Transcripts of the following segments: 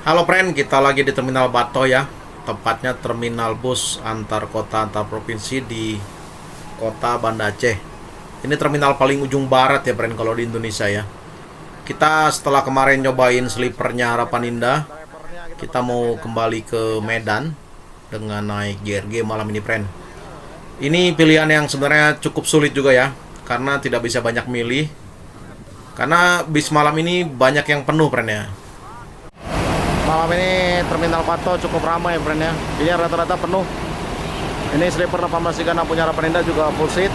Halo friend, kita lagi di Terminal Bato ya. Tepatnya terminal bus antar kota antar provinsi di kota Banda Aceh. Ini terminal paling ujung barat ya friend kalau di Indonesia ya. Kita setelah kemarin nyobain sleepernya Harapan Indah, kita mau kembali ke Medan dengan naik JRG malam ini friend. Ini pilihan yang sebenarnya cukup sulit juga ya, karena tidak bisa banyak milih. Karena bis malam ini banyak yang penuh friend ya. Malam ini Terminal Bato cukup ramai friend ya. Ini rata-rata penuh. Ini sleeper 1836 punya Harapan Indah juga full seat.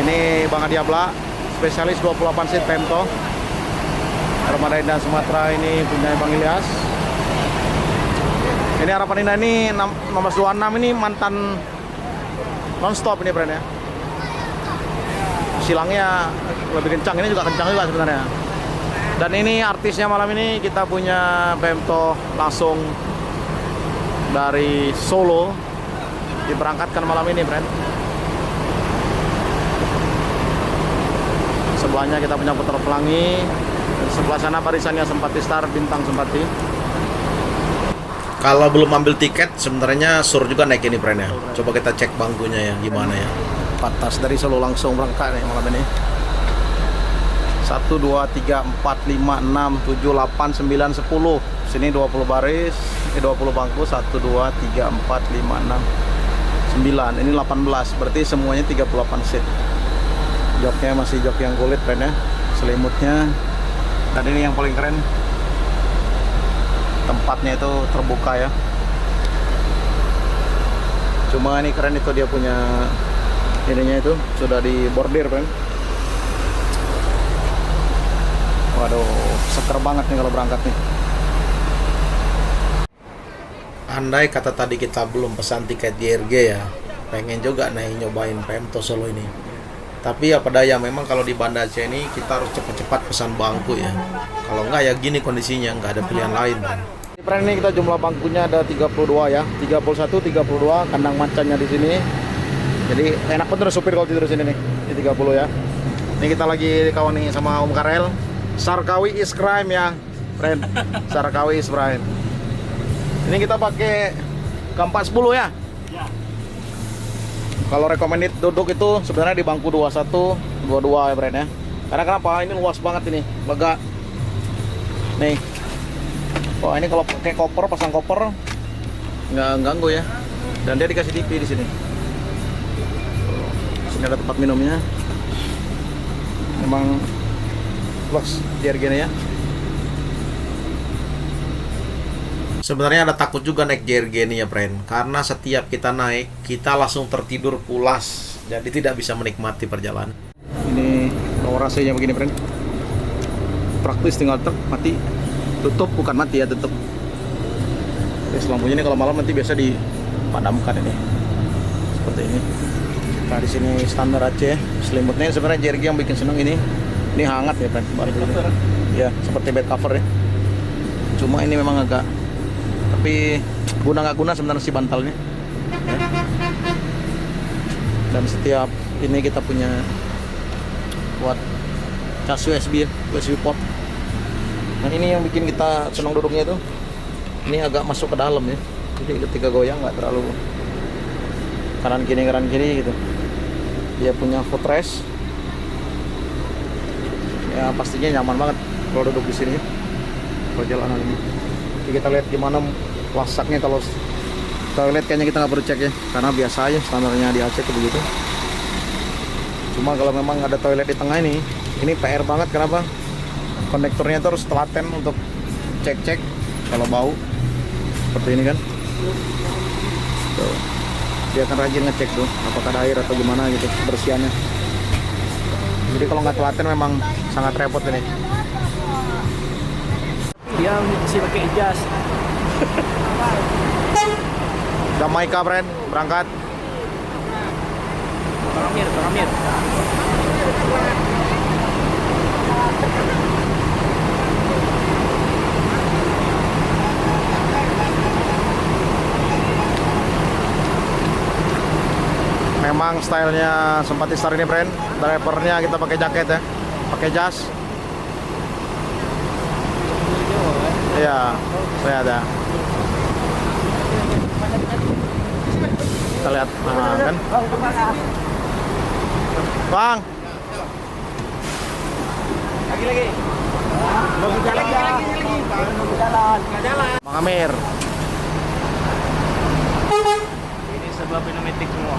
Ini Bang Adi Abla, spesialis 28 seat Pemto. Armada Indah Sumatera ini punya Bang Ilyas. Ini Harapan Indah ini 1626 ini mantan non-stop ini friend ya. Silangnya lebih kencang, ini juga kencang juga sebenarnya. Dan ini artisnya malam ini kita punya Pemto langsung dari Solo, diberangkatkan malam ini friend. Sebelahnya kita punya Putra Pelangi, dan sebelah sana barisannya Sempati Star Bintang Sempati. Kalau belum ambil tiket sebenarnya sur juga naik ini friend ya. Coba kita cek bangkunya ya gimana ya. Patas dari Solo langsung berangkat nih malam ini. 1, 2, 3, 4, 5, 6, 7, 8, 9, 10. Sini 20 baris, 20 bangku. 1, 2, 3, 4, 5, 6, 9. Ini 18, berarti semuanya 38 seat. Joknya masih jok yang kulit friend ya. Selimutnya. Dan ini yang paling keren, tempatnya itu terbuka ya. Cuma ini keren itu dia punya ininya itu sudah di bordir friend. Waduh, seger banget nih kalau berangkat nih. Andai kata tadi kita belum pesan tiket JRG ya, pengen juga nih nyobain Pemto Solo ini. Tapi apa daya, memang kalau di Banda Aceh ini kita harus cepat-cepat pesan bangku ya. Kalau enggak ya gini kondisinya, nggak ada pilihan lain kan. Di friend ini kita jumlah bangkunya ada 32 ya, 31, 32, kandang macannya di sini. Jadi enak bener supir kalau tidur sini nih, di 30 ya. Ini kita lagi kawan nih sama Om Karel. Sarkawi is crime ya, friend. Sarkawi is crime. Ini kita pakai K410 ya. Kalau recommended duduk itu sebenarnya di bangku 21, 22 ya, friend ya. Karena kenapa? Ini luas banget ini, lega. Nih. Wah, ini kalau pakai koper, pasang koper nggak ganggu ya. Dan dia dikasih TV di sini. Sini ada tempat minumnya. Memang Box JRG ya. Sebenarnya ada takut juga naik JRG ini ya friend, karena setiap kita naik kita langsung tertidur pulas, jadi tidak bisa menikmati perjalanan. Ini power AC-nya begini friend, praktis tinggal mati, tutup, bukan mati ya, tutup. Terus lampunya ini kalau malam nanti biasa dipadamkan ini, seperti ini. Nah di sini standar Aceh, selimutnya sebenarnya JRG yang bikin seneng ini. Ini hangat ya friend, ya seperti bed cover ya. Cuma ini memang agak, tapi guna nggak guna sebenarnya si bantalnya ya. Dan setiap ini kita punya buat cas USB ya, USB port. Nah ini yang bikin kita senang duduknya itu, ini agak masuk ke dalam ya. Jadi ketika goyang nggak terlalu kanan kiri gitu. Dia punya footrest. Ya pastinya nyaman banget kalau duduk di sini perjalanan ini. Jadi kita lihat gimana wasaknya. Kalau toilet kayaknya kita nggak perlu cek ya, karena biasa aja standarnya di Aceh itu begitu. Cuma kalau memang ada toilet di tengah ini PR banget. Kenapa? Konektornya terus telaten untuk cek kalau bau seperti ini kan. Tuh. Dia akan rajin ngecek tuh apakah ada air atau gimana gitu kebersihannya. Jadi kalau nggak telaten memang sangat repot ini. Dia masih pakai jas. Jamaika friend, berangkat. Ramir. Memang stylenya Sempati Star ini friend. Drivernya kita pakai jaket ya, pakai jas. Iya, saya ada. Kita lihat, kan? Bang, Lagi. Mau jalan lagi. Mau jalan. Bang Amir. Ini sebuah pneumatik semua.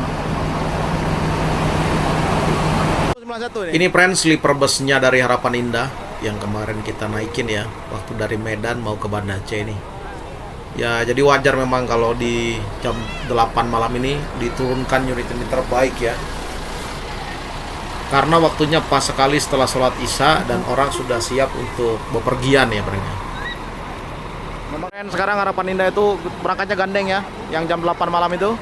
Ini friend sleeper busnya dari Harapan Indah yang kemarin kita naikin ya, waktu dari Medan mau ke Banda Aceh ini. Ya, jadi wajar memang kalau di jam 8 malam ini diturunkan unit ini terbaik ya. Karena waktunya pas sekali setelah sholat Isya dan orang sudah siap untuk bepergian ya, friend. Memang sekarang Harapan Indah itu berangkatnya gandeng ya, yang jam 8 malam itu.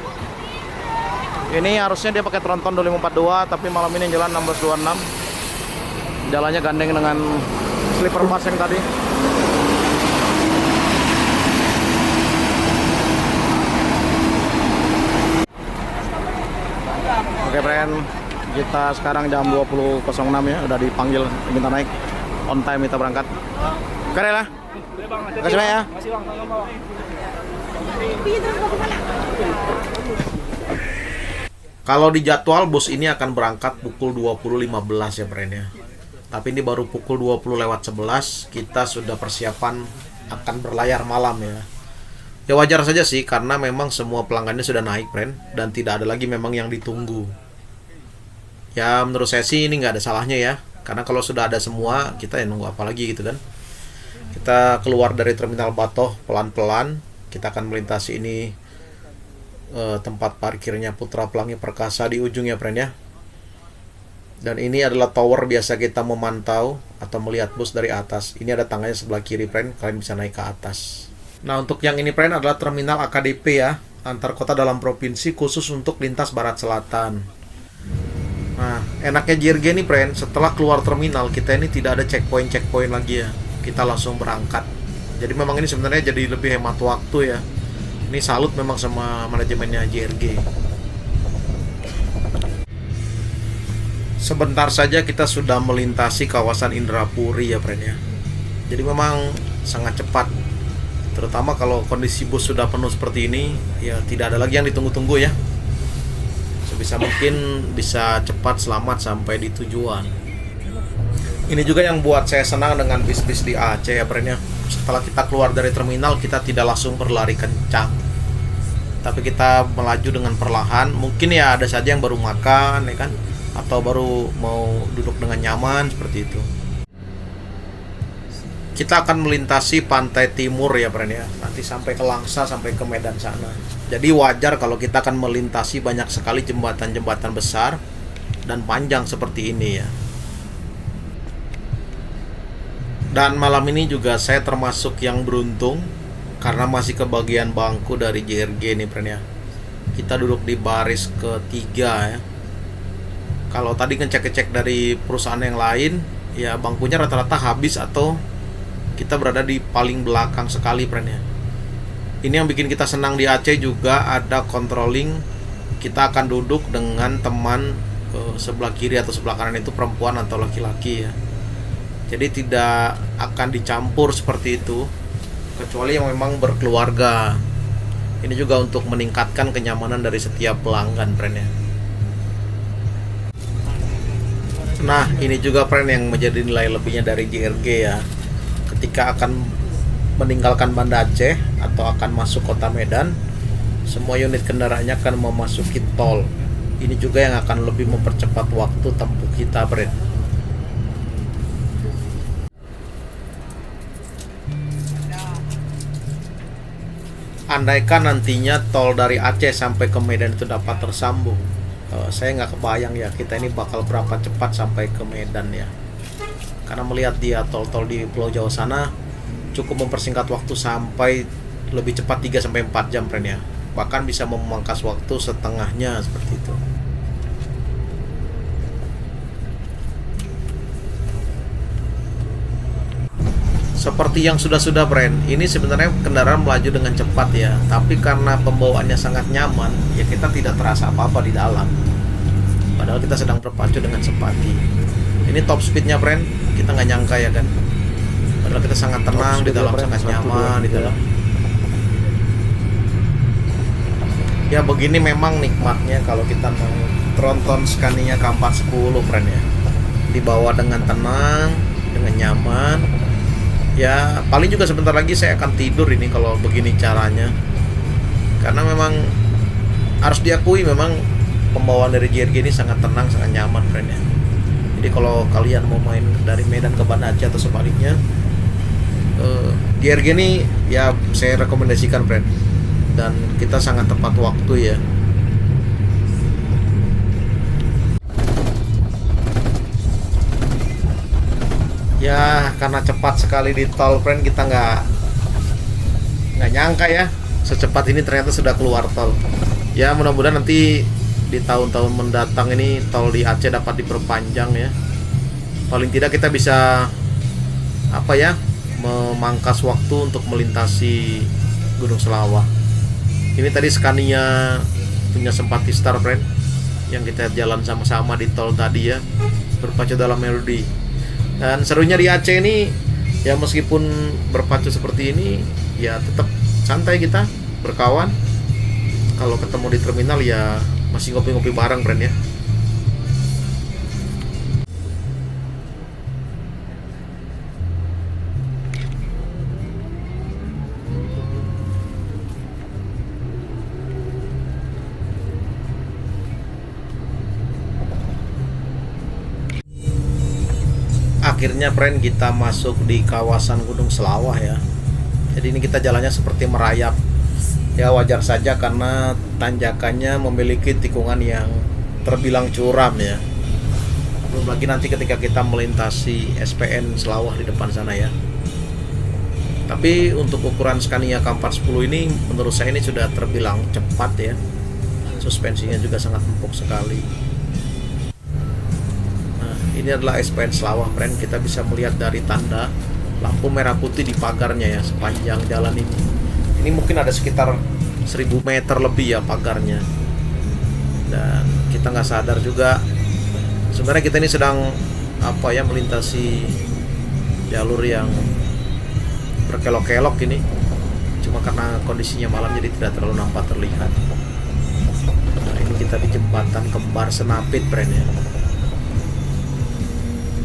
Ini harusnya dia pakai tronton 2542, tapi malam ini jalan 1626. Jalannya gandeng dengan sleeper bus yang tadi. Oke, friend. Kita sekarang jam 20.06 ya, udah dipanggil minta naik. On time kita berangkat. Oke lah. Makasih banyak ya. Masih Bang, tolong bawa. Kalau di jadwal bus ini akan berangkat pukul 20.15 ya, friend ya. Tapi ini baru pukul 20:11, kita sudah persiapan akan berlayar malam ya. Ya wajar saja sih, karena memang semua pelanggannya sudah naik, friend, dan tidak ada lagi memang yang ditunggu. Ya menurut saya sih ini nggak ada salahnya ya, karena kalau sudah ada semua, kita ya nunggu apa lagi gitu kan. Kita keluar dari Terminal Batoh pelan-pelan, kita akan melintasi ini tempat parkirnya Putra Pelangi Perkasa di ujung ya, friend ya. Dan ini adalah tower biasa kita memantau atau melihat bus dari atas. Ini ada tangganya sebelah kiri, friend, kalian bisa naik ke atas. Nah, untuk yang ini, friend, adalah terminal AKDP ya, antar kota dalam provinsi khusus untuk lintas barat selatan. Nah, enaknya JRG nih, friend, setelah keluar terminal kita ini tidak ada checkpoint lagi ya. Kita langsung berangkat. Jadi memang ini sebenarnya jadi lebih hemat waktu ya. Ini salut memang sama manajemennya JRG. Sebentar saja kita sudah melintasi kawasan Indrapuri ya, friend ya. Jadi memang sangat cepat. Terutama kalau kondisi bus sudah penuh seperti ini, ya tidak ada lagi yang ditunggu-tunggu ya. Sebisa mungkin bisa cepat selamat sampai di tujuan. Ini juga yang buat saya senang dengan bis-bis di Aceh ya, friend ya. Setelah kita keluar dari terminal, kita tidak langsung berlari kencang, tapi kita melaju dengan perlahan. Mungkin ya ada saja yang baru makan ya kan, atau baru mau duduk dengan nyaman seperti itu. Kita akan melintasi pantai timur ya, friend ya, nanti sampai ke Langsa, sampai ke Medan sana. Jadi wajar kalau kita akan melintasi banyak sekali jembatan-jembatan besar dan panjang seperti ini ya. Dan malam ini juga saya termasuk yang beruntung karena masih kebagian bangku dari JRG nih, friend ya. Kita duduk di baris ketiga ya. Kalau tadi ngecek-ngecek dari perusahaan yang lain, ya bangkunya rata-rata habis atau kita berada di paling belakang sekali, friend ya. Ini yang bikin kita senang di Aceh juga ada controlling. Kita akan duduk dengan teman sebelah kiri atau sebelah kanan itu perempuan atau laki-laki ya. Jadi tidak akan dicampur seperti itu, kecuali yang memang berkeluarga. Ini juga untuk meningkatkan kenyamanan dari setiap pelanggan, friend ya. Nah, ini juga, friend, yang menjadi nilai lebihnya dari JRG ya. Ketika akan meninggalkan Banda Aceh atau akan masuk kota Medan, semua unit kendaraannya akan memasuki tol. Ini juga yang akan lebih mempercepat waktu tempuh kita, friend. Andaikan nantinya tol dari Aceh sampai ke Medan itu dapat tersambung, saya nggak kebayang ya kita ini bakal berapa cepat sampai ke Medan ya. Karena melihat dia tol-tol di Pulau Jawa sana cukup mempersingkat waktu sampai lebih cepat 3-4 jam, friend ya. Bahkan bisa memangkas waktu setengahnya seperti itu. Seperti yang sudah-sudah, friend, ini sebenarnya kendaraan melaju dengan cepat ya, tapi karena pembawaannya sangat nyaman, ya kita tidak terasa apa-apa di dalam. Padahal kita sedang berpacu dengan Sepati. Ini top speednya, friend, kita nggak nyangka ya kan. Karena kita sangat tenang di dalam, sangat nyaman di dalam. Ya begini memang nikmatnya kalau kita mau tronton Scania K410 friend ya. Dibawa dengan tenang, dengan nyaman. Ya paling juga sebentar lagi saya akan tidur ini kalau begini caranya. Karena memang harus diakui memang pembawaan dari JRG ini sangat tenang, sangat nyaman friend ya. Jadi kalau kalian mau main dari Medan ke Banda Aceh atau sebaliknya, JRG ini ya saya rekomendasikan friend. Dan kita sangat tepat waktu ya. Ya karena cepat sekali di tol friend, kita nggak nyangka ya secepat ini ternyata sudah keluar tol. Ya mudah-mudahan nanti di tahun-tahun mendatang ini tol di Aceh dapat diperpanjang ya. Paling tidak kita bisa apa ya, memangkas waktu untuk melintasi Gunung Selawah. Ini tadi Scania punya Simpati Star friend, yang kita jalan sama-sama di tol tadi ya, berpacu dalam melodi. Dan serunya di Aceh ini ya, meskipun berpacu seperti ini ya tetap santai kita berkawan. Kalau ketemu di terminal ya masih ngopi-ngopi bareng friend ya. Akhirnya friend kita masuk di kawasan Gunung Selawah ya. Jadi ini kita jalannya seperti merayap. Ya wajar saja karena tanjakannya memiliki tikungan yang terbilang curam ya. Belum lagi nanti ketika kita melintasi SPN Selawah di depan sana ya. Tapi untuk ukuran Scania K410 ini menurut saya ini sudah terbilang cepat ya. Suspensinya juga sangat empuk sekali. Ini adalah SPN Selawah friend. Kita bisa melihat dari tanda lampu merah putih di pagarnya ya, sepanjang jalan ini. Ini mungkin ada sekitar 1000 meter lebih ya pagarnya. Dan kita nggak sadar juga sebenarnya kita ini sedang apa ya, melintasi jalur yang berkelok-kelok ini. Cuma karena kondisinya malam jadi tidak terlalu nampak terlihat. Nah, ini kita di jembatan Kembar Senapit friend ya.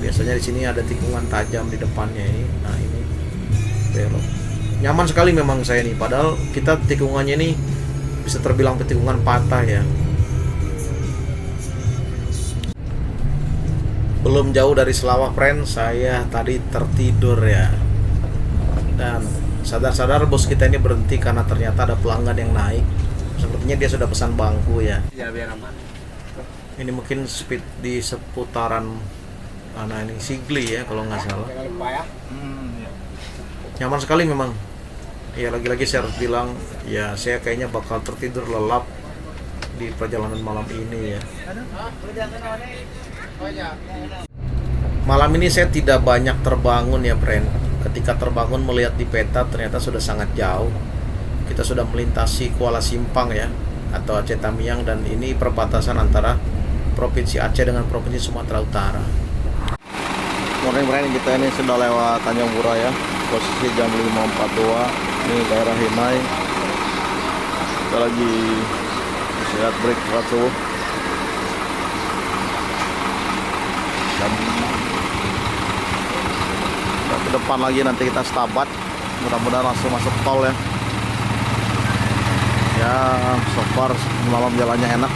Biasanya di sini ada tikungan tajam di depannya ini. Nah ini belok. Nyaman sekali memang saya nih. Padahal kita tikungannya ini bisa terbilang tikungan patah ya. Belum jauh dari Selawah friend, saya tadi tertidur ya. Dan sadar-sadar bos kita ini berhenti karena ternyata ada pelanggan yang naik. Sepertinya dia sudah pesan bangku ya. Ya biar aman. Ini mungkin speed di seputaran ini Sigli ya kalau nggak salah. Jangan lupa ya. Nyaman sekali memang. Ya lagi-lagi saya harus bilang ya, saya kayaknya bakal tertidur lelap di perjalanan malam ini ya. Malam ini saya tidak banyak terbangun ya friend. Ketika terbangun melihat di peta ternyata sudah sangat jauh. Kita sudah melintasi Kuala Simpang ya, atau Aceh Tamiang, dan ini perbatasan antara Provinsi Aceh dengan Provinsi Sumatera Utara. Morning friend, kita ini sudah lewat Tanjung Pura ya. Posisi jam 5.42. Ini daerah Hinai. Kita lagi lihat break sholat subuh. Dan ke depan lagi nanti kita stabat. Mudah-mudahan langsung masuk tol ya. Ya, so far malam jalannya enak.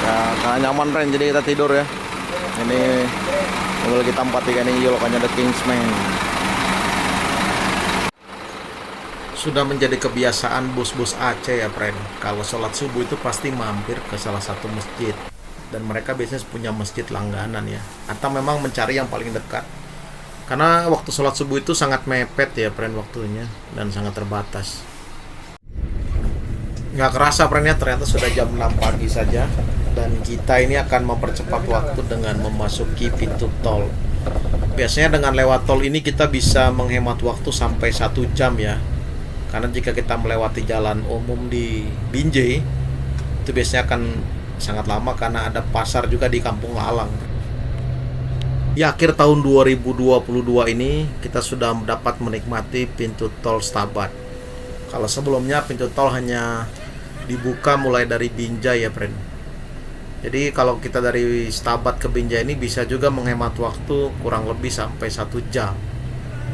Ya, karena nyaman friend, jadi kita tidur ya. Ini mobil kita 43 ini julukannya The Kingsman. Sudah menjadi kebiasaan bus-bus Aceh ya friend, kalau sholat subuh itu pasti mampir ke salah satu masjid. Dan mereka biasanya punya masjid langganan ya, atau memang mencari yang paling dekat. Karena waktu sholat subuh itu sangat mepet ya friend waktunya, dan sangat terbatas. Nggak kerasa friend ya, ternyata sudah jam 6 pagi saja. Dan kita ini akan mempercepat waktu dengan memasuki pintu tol. Biasanya dengan lewat tol ini kita bisa menghemat waktu sampai 1 jam ya. Karena jika kita melewati jalan umum di Binjai, itu biasanya akan sangat lama karena ada pasar juga di Kampung Lalang. Di akhir tahun 2022 ini kita sudah dapat menikmati pintu tol Stabat. Kalau sebelumnya pintu tol hanya dibuka mulai dari Binjai ya friend. Jadi kalau kita dari Stabat ke Binjai ini bisa juga menghemat waktu kurang lebih sampai 1 jam.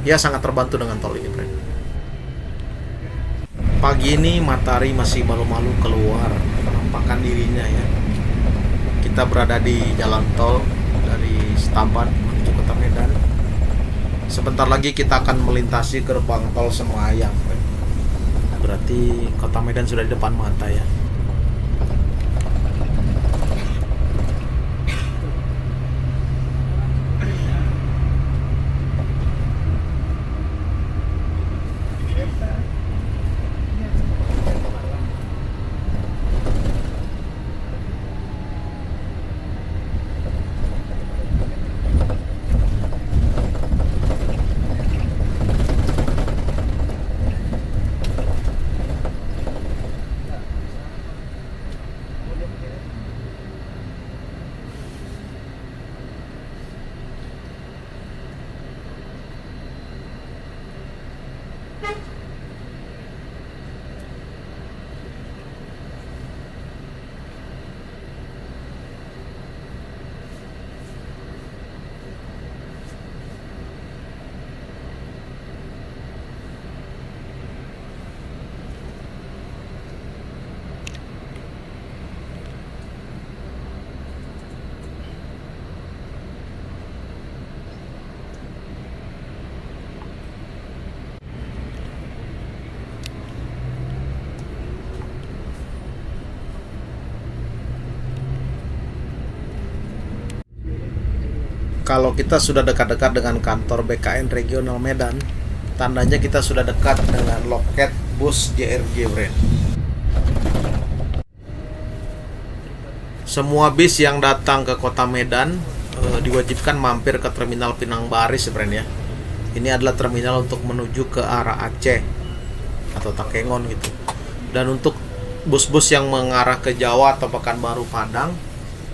Ya sangat terbantu dengan tol ini friend. Pagi ini matahari masih malu-malu keluar menampakkan dirinya ya. Kita berada di jalan tol dari Stabat menuju Kota Medan. Sebentar lagi kita akan melintasi gerbang tol Semayang. Berarti Kota Medan sudah di depan mata ya. Kalau kita sudah dekat-dekat dengan kantor BKN Regional Medan, tandanya kita sudah dekat dengan loket bus JRG Brand. Semua bis yang datang ke Kota Medan diwajibkan mampir ke Terminal Pinang Baris Brand ya. Ini adalah terminal untuk menuju ke arah Aceh atau Takengon gitu. Dan untuk bus-bus yang mengarah ke Jawa atau Pekanbaru Padang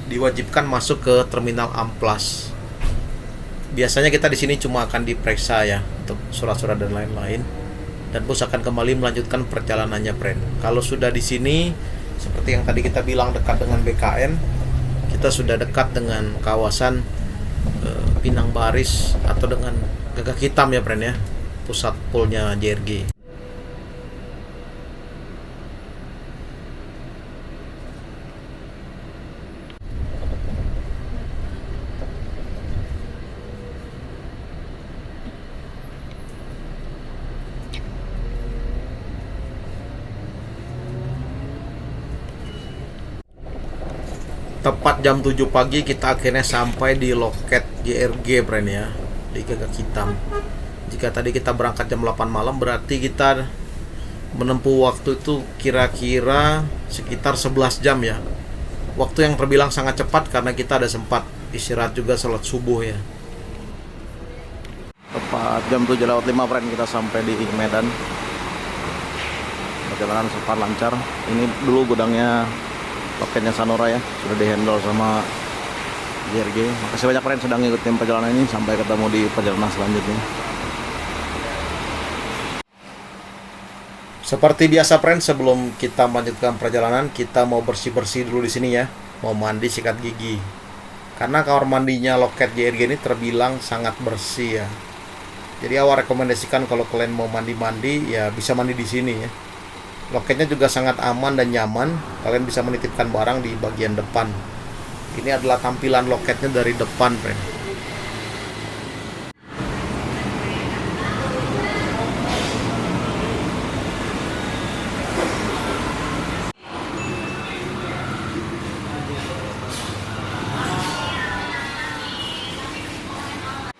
diwajibkan masuk ke Terminal Amplas. Biasanya kita di sini cuma akan diperiksa ya untuk surat-surat dan lain-lain, dan bus akan kembali melanjutkan perjalanannya, friend. Kalau sudah di sini, seperti yang tadi kita bilang dekat dengan BKN, kita sudah dekat dengan kawasan Pinang Baris atau dengan Gagak Hitam ya, friend ya, pusat poolnya JRG. Tepat jam 7 pagi kita akhirnya sampai di loket JRG friend ya, di Gagak Hitam. Jika tadi kita berangkat jam 8 malam, berarti kita menempuh waktu itu kira-kira sekitar 11 jam ya. Waktu yang terbilang sangat cepat karena kita ada sempat istirahat juga sholat subuh ya. Tepat jam 7:05 friend kita sampai di Medan. Perjalanan sempat lancar. Ini dulu gudangnya loketnya Sanora ya, sudah dihandle sama JRG. Makasih banyak friend sudah ngikutin perjalanan ini. Sampai ketemu di perjalanan selanjutnya. Seperti biasa friend, sebelum kita melanjutkan perjalanan, kita mau bersih-bersih dulu di sini ya. Mau mandi, sikat gigi. Karena kamar mandinya loket JRG ini terbilang sangat bersih ya. Jadi awal rekomendasikan kalau kalian mau mandi-mandi ya bisa mandi di sini ya. Loketnya juga sangat aman dan nyaman. Kalian bisa menitipkan barang di bagian depan. Ini adalah tampilan loketnya dari depan, friend.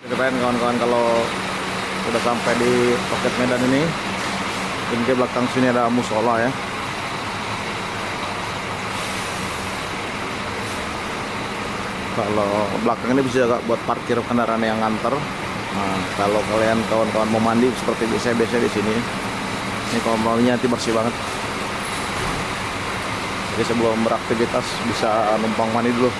Jadi kawan-kawan, kalau sudah sampai di loket Medan ini, di belakang sini ada musola ya. Kalau belakang ini bisa juga buat parkir kendaraan yang nganter. Nah, kalau kalian kawan-kawan mau mandi seperti biasa di sini. Ini kolam renangnya nanti bersih banget. Jadi sebelum beraktivitas bisa numpang mandi dulu.